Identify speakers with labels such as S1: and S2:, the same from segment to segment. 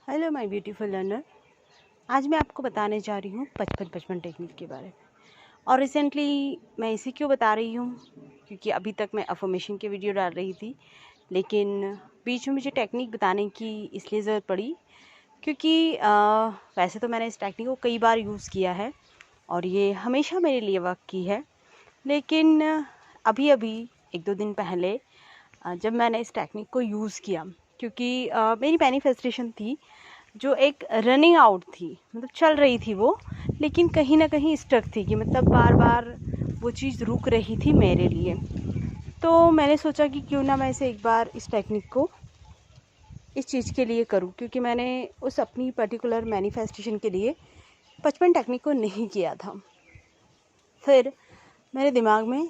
S1: Hello my beautiful learner. आज मैं आपको बताने जा रही हूँ 55-55 टेक्निक के बारे में। और रिसेंटली मैं इसे क्यों बता रही हूँ, क्योंकि अभी तक मैं अफर्मेशन की वीडियो डाल रही थी, लेकिन बीच में मुझे टेक्निक बताने की इसलिए ज़रूरत पड़ी क्योंकि वैसे तो मैंने इस टेक्निक को कई बार यूज़ किया है और ये हमेशा मेरे लिए वर्क की है। लेकिन अभी अभी 1-2 दिन पहले जब मैंने इस टेक्निक को यूज़ किया, क्योंकि मेरी मैनिफेस्टेशन थी जो एक रनिंग आउट थी, मतलब चल रही थी वो, लेकिन कहीं ना कहीं स्टक थी कि मतलब बार बार वो चीज़ रुक रही थी मेरे लिए। तो मैंने सोचा कि क्यों ना मैं इसे एक बार इस टेक्निक को इस चीज़ के लिए करूं, क्योंकि मैंने उस अपनी पर्टिकुलर मैनिफेस्टेशन के लिए 55 टेक्निक को नहीं किया था। फिर मेरे दिमाग में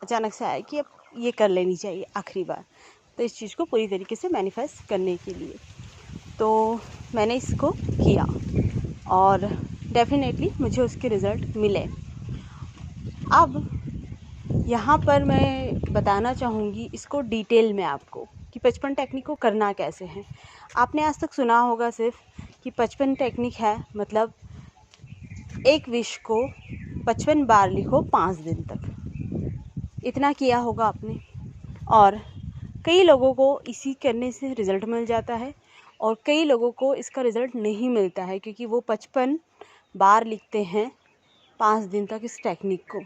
S1: अचानक से आया कि अब ये कर लेनी चाहिए आखिरी बार, तो इस चीज़ को पूरी तरीके से मैनिफेस्ट करने के लिए। तो मैंने इसको किया और डेफिनेटली मुझे उसके रिज़ल्ट मिले। अब यहाँ पर मैं बताना चाहूँगी इसको डिटेल में आपको कि 55 टेक्निक को करना कैसे है। आपने आज तक सुना होगा सिर्फ कि 55 टेक्निक है, मतलब एक विश को 55 बार लिखो 5 दिन तक, इतना किया होगा आपने। और कई लोगों को इसी करने से रिज़ल्ट मिल जाता है और कई लोगों को इसका रिज़ल्ट नहीं मिलता है, क्योंकि वो 55 बार लिखते हैं 5 दिन तक इस टेक्निक को।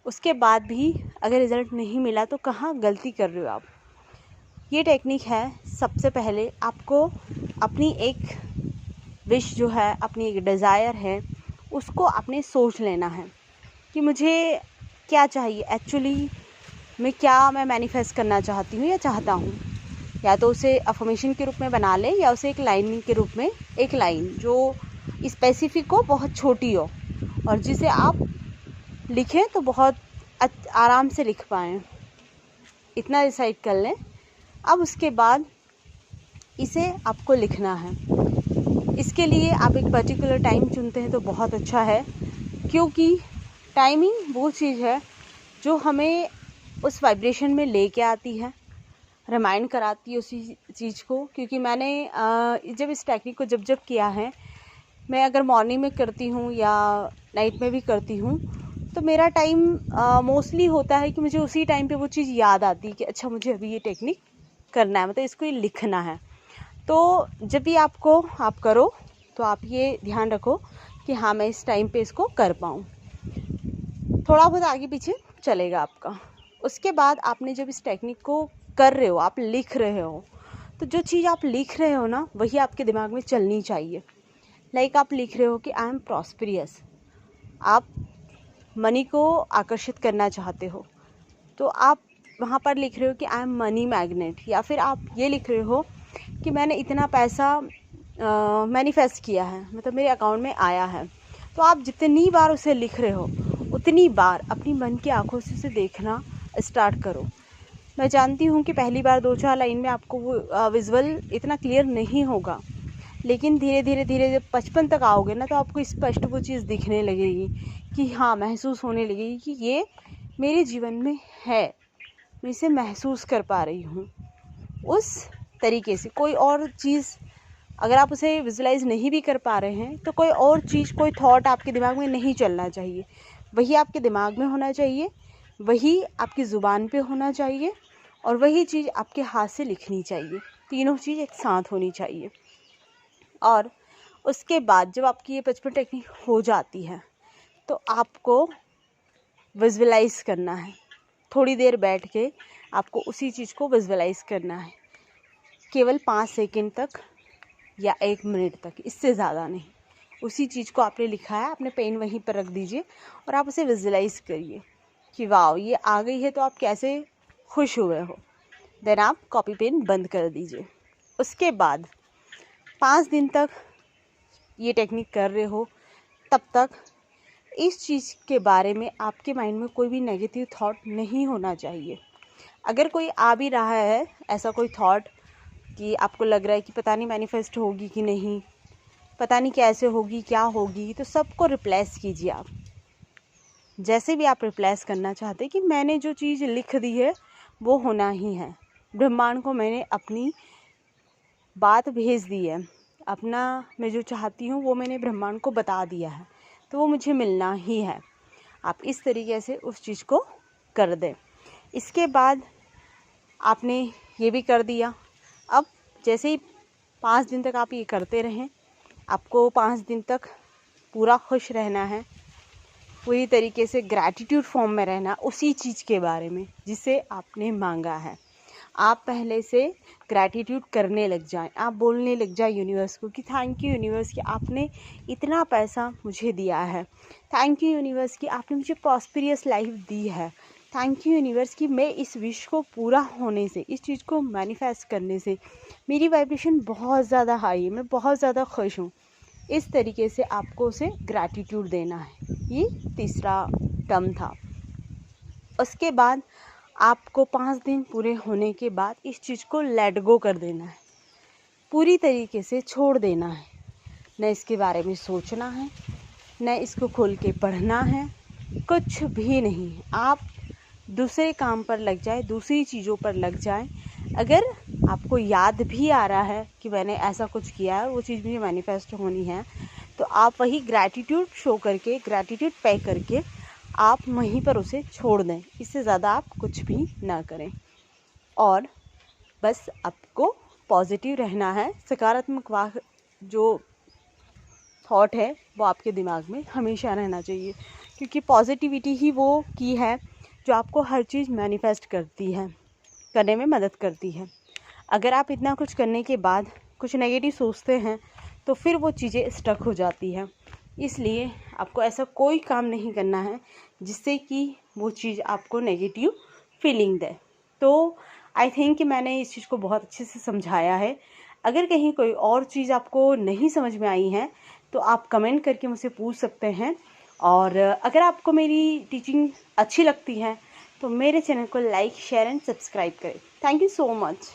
S1: उसके बाद भी अगर रिज़ल्ट नहीं मिला तो कहाँ गलती कर रहे हो आप। ये टेक्निक है, सबसे पहले आपको अपनी एक विश जो है, अपनी एक डिज़ायर है, उसको आपने सोच लेना है कि मुझे क्या चाहिए एक्चुअली, मैं मैनिफेस्ट करना चाहती हूँ या चाहता हूँ। या तो उसे अफर्मेशन के रूप में बना ले या उसे एक लाइन के रूप में, एक लाइन जो स्पेसिफिक हो, बहुत छोटी हो और जिसे आप लिखें तो बहुत आराम से लिख पाएँ, इतना डिसाइड कर लें। अब उसके बाद इसे आपको लिखना है। इसके लिए आप एक पर्टिकुलर टाइम चुनते हैं तो बहुत अच्छा है, क्योंकि टाइमिंग वो चीज़ है जो हमें उस वाइब्रेशन में लेके आती है, रिमाइंड कराती है उसी चीज़ को। क्योंकि मैंने जब इस टेक्निक को जब किया है, मैं अगर मॉर्निंग में करती हूँ या नाइट में भी करती हूँ, तो मेरा टाइम मोस्टली होता है कि मुझे उसी टाइम पे वो चीज़ याद आती है कि अच्छा मुझे अभी ये टेक्निक करना है, मतलब इसको ये लिखना है। तो जब भी आप करो तो आप ये ध्यान रखो कि हाँ मैं इस टाइम पे इसको कर पाऊँ। थोड़ा बहुत आगे पीछे चलेगा आपका। उसके बाद आपने जब इस टेक्निक को कर रहे हो, आप लिख रहे हो, तो जो चीज़ आप लिख रहे हो ना, वही आपके दिमाग में चलनी चाहिए। लाइक आप लिख रहे हो कि आई एम प्रॉस्पेरियस, आप मनी को आकर्षित करना चाहते हो, तो आप वहाँ पर लिख रहे हो कि आई एम मनी मैग्नेट। या फिर आप ये लिख रहे हो कि मैंने इतना पैसा मैनिफेस्ट किया है, मतलब मेरे अकाउंट में आया है। तो आप जितनी बार उसे लिख रहे हो उतनी बार अपनी मन की आंखों से उसे देखना स्टार्ट करो। मैं जानती हूँ कि पहली बार 2-4 लाइन में आपको वो विजुअल इतना क्लियर नहीं होगा, लेकिन धीरे धीरे धीरे जब 55 तक आओगे ना, तो आपको स्पष्ट वो चीज़ दिखने लगेगी कि हाँ, महसूस होने लगेगी कि ये मेरे जीवन में है, मैं इसे महसूस कर पा रही हूँ। उस तरीके से कोई और चीज़, अगर आप उसे विजुलाइज नहीं भी कर पा रहे हैं, तो कोई और चीज़, कोई थॉट आपके दिमाग में नहीं चलना चाहिए। वही आपके दिमाग में होना चाहिए, वही आपकी ज़ुबान पे होना चाहिए और वही चीज़ आपके हाथ से लिखनी चाहिए। तीनों चीज़ एक साथ होनी चाहिए। और उसके बाद जब आपकी ये 55 टेक्निक हो जाती है, तो आपको विजुअलाइज करना है। थोड़ी देर बैठ के आपको उसी चीज़ को विजुअलाइज करना है, केवल 5 सेकंड तक या 1 मिनट तक, इससे ज़्यादा नहीं। उसी चीज़ को आपने लिखा है, आपने पेन वहीं पर रख दीजिए और आप उसे विजुअलाइज करिए कि वाह ये आ गई है, तो आप कैसे खुश हुए हो। देन आप कॉपी पेन बंद कर दीजिए। उसके बाद 5 दिन तक ये टेक्निक कर रहे हो, तब तक इस चीज़ के बारे में आपके माइंड में कोई भी नेगेटिव थॉट नहीं होना चाहिए। अगर कोई आ भी रहा है ऐसा कोई थॉट कि आपको लग रहा है कि पता नहीं मैनिफेस्ट होगी कि नहीं, पता नहीं कैसे होगी, क्या होगी, तो सबको रिप्लेस कीजिए आप। जैसे भी आप रिप्लेस करना चाहते कि मैंने जो चीज़ लिख दी है वो होना ही है। ब्रह्मांड को मैंने अपनी बात भेज दी है, अपना मैं जो चाहती हूँ वो मैंने ब्रह्मांड को बता दिया है, तो वो मुझे मिलना ही है। आप इस तरीके से उस चीज़ को कर दें। इसके बाद आपने ये भी कर दिया। अब जैसे ही 5 दिन तक आप ये करते रहें, आपको 5 दिन तक पूरा खुश रहना है, पूरी तरीके से ग्रैटिट्यूड फॉर्म में रहना उसी चीज़ के बारे में जिसे आपने मांगा है। आप पहले से ग्रैटिट्यूड करने लग जाएं, आप बोलने लग जाए यूनिवर्स को कि थैंक यू यूनिवर्स कि आपने इतना पैसा मुझे दिया है, थैंक यू यूनिवर्स कि आपने मुझे प्रॉस्पेरियस लाइफ दी है, थैंक यू यूनिवर्स कि मैं इस विश को पूरा होने से, इस चीज़ को मैनिफेस्ट करने से मेरी वाइब्रेशन बहुत ज़्यादा हाई है, मैं बहुत ज़्यादा खुश हूँ। इस तरीके से आपको उसे ग्रैटिट्यूड देना है। ये तीसरा टर्म था। उसके बाद आपको 5 दिन पूरे होने के बाद इस चीज़ को लेट गो कर देना है, पूरी तरीके से छोड़ देना है। न इसके बारे में सोचना है, न इसको खोल के पढ़ना है, कुछ भी नहीं। आप दूसरे काम पर लग जाए, दूसरी चीज़ों पर लग जाए। अगर आपको याद भी आ रहा है कि मैंने ऐसा कुछ किया है, वो चीज़ मुझे मैनिफेस्ट होनी है, तो आप वही ग्रैटिट्यूड शो करके, ग्रैटिट्यूड पे करके आप वहीं पर उसे छोड़ दें। इससे ज़्यादा आप कुछ भी ना करें और बस आपको पॉजिटिव रहना है। सकारात्मक जो थॉट है वो आपके दिमाग में हमेशा रहना चाहिए, क्योंकि पॉजिटिविटी ही वो की है जो आपको हर चीज़ मैनिफेस्ट करने में मदद करती है। अगर आप इतना कुछ करने के बाद कुछ नेगेटिव सोचते हैं तो फिर वो चीज़ें स्टक हो जाती हैं। इसलिए आपको ऐसा कोई काम नहीं करना है जिससे कि वो चीज़ आपको नेगेटिव फीलिंग दे। तो आई थिंक कि मैंने इस चीज़ को बहुत अच्छे से समझाया है। अगर कहीं कोई और चीज़ आपको नहीं समझ में आई है तो आप कमेंट करके मुझसे पूछ सकते हैं। और अगर आपको मेरी टीचिंग अच्छी लगती है तो मेरे चैनल को लाइक, शेयर एंड सब्सक्राइब करें। Thank you so much.